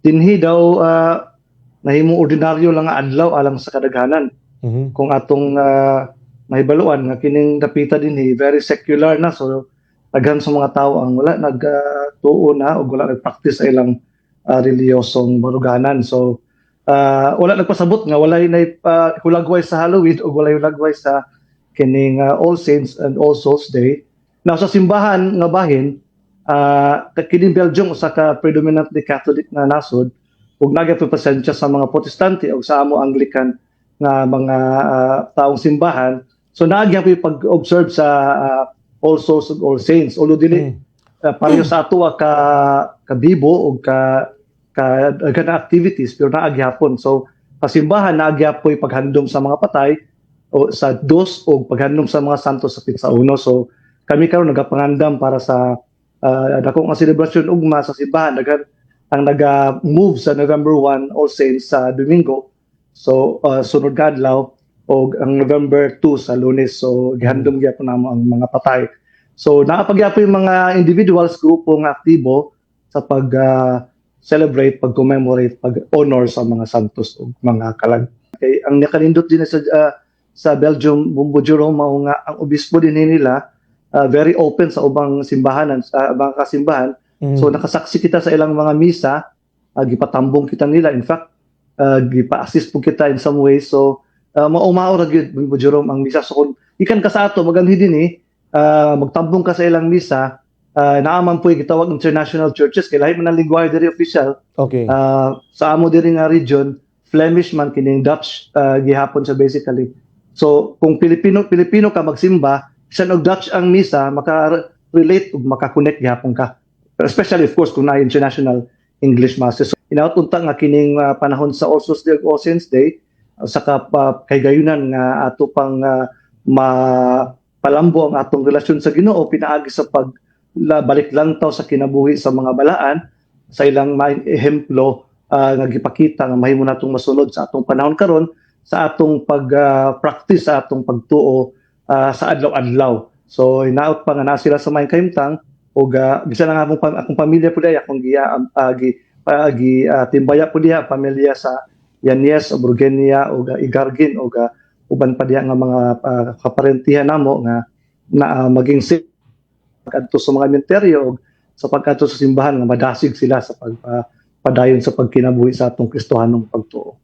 dinhi daw nahimong ordinaryo lang nga adlaw alang sa kadaghanan. Kung atong mahibaluan nga kining dapita dinhi very secular na, so daghan sa mga tao ang wala nagtuo na o wala nagpractice sa ilang reliyosong baruganan. So wala nagpasabot nga walay na hulagway sa Halloween o walay hulagway sa kining All Saints and All Souls Day. Now sa simbahan nga bahin, kining Belgium usa ka predominantly Catholic na nasod ug nagyapon pasensya sa mga Protestante ug sa amo Anglican nga mga taong simbahan. So nagyapon pag-observe sa All Souls ug All Saints, although dili pareho sa ato ka bibo ug ka activities, pero naagyapon. So pasimbahan naagyapoy paghandom sa mga patay o sa dos o paghandom sa mga santos sa pitsa uno. So kami karon nagapangandam para sa dako nga selebrasyon ugma sa simbahan. Daghan ang naga-move sa November 1 All Saints sa Domingo. So sunod nga adlaw o ang November 2 sa Lunes. So gihandom gyapon namo ang mga patay. So nakapagyapo yung mga individuals, grupo nga aktibo sa pag celebrate, pag-commemorate, pag-honor sa mga santos o mga kalag. Okay, ang nakalindot din sa Belgium, Bumbo Jerome, mao nga ang obispo din nila very open sa ubang simbahan, sa mga kasimbahan. So nakasaksi kita sa ilang mga misa, gipatambong kita nila. In fact, gipa-assist po kita in some way. So maumaura gyud Bumbo Jerome ang misa. So kung ikan ka sa ato maganhi din magtambong ka sa ilang misa, naaman po gitawag international churches kay lahi man ang lingwahe diri official. Okay. Sa amo diri nga region, Flemish man kining Dutch gihapon sa basically. So kung Pilipino ka magsimba, bisan og Dutch ang misa, maka-relate ug maka-connect gihapon ka. Especially of course kung na international English masses. So, inautunta nga kining panahon sa All Souls Day ug All Saints Day saka kay gayunan nga ato pang mapalambo ang atong relasyon sa Ginoo pinaagi sa balik lang taw sa kinabuhi sa mga balaan sa ilang ehemplo nga gipakita nga mahimo natong masunod sa atong panahon karon sa atong pag-practice sa atong pagtuo sa adlaw-adlaw. So hinaot pa nga na sila sa may kahimtang ug bisan nga akong pamilya pud akong timbaya pud diha pamilya sa Yanyes o Burgenia o Igargin o uban pa diha nga mga kaparentihan namo nga na maging pagkadto sa mga menteryo sa pagkadto sa simbahan nga madasig sila sa pagpadayon sa pagkinabuhi sa atong Kristohanong pagtuo.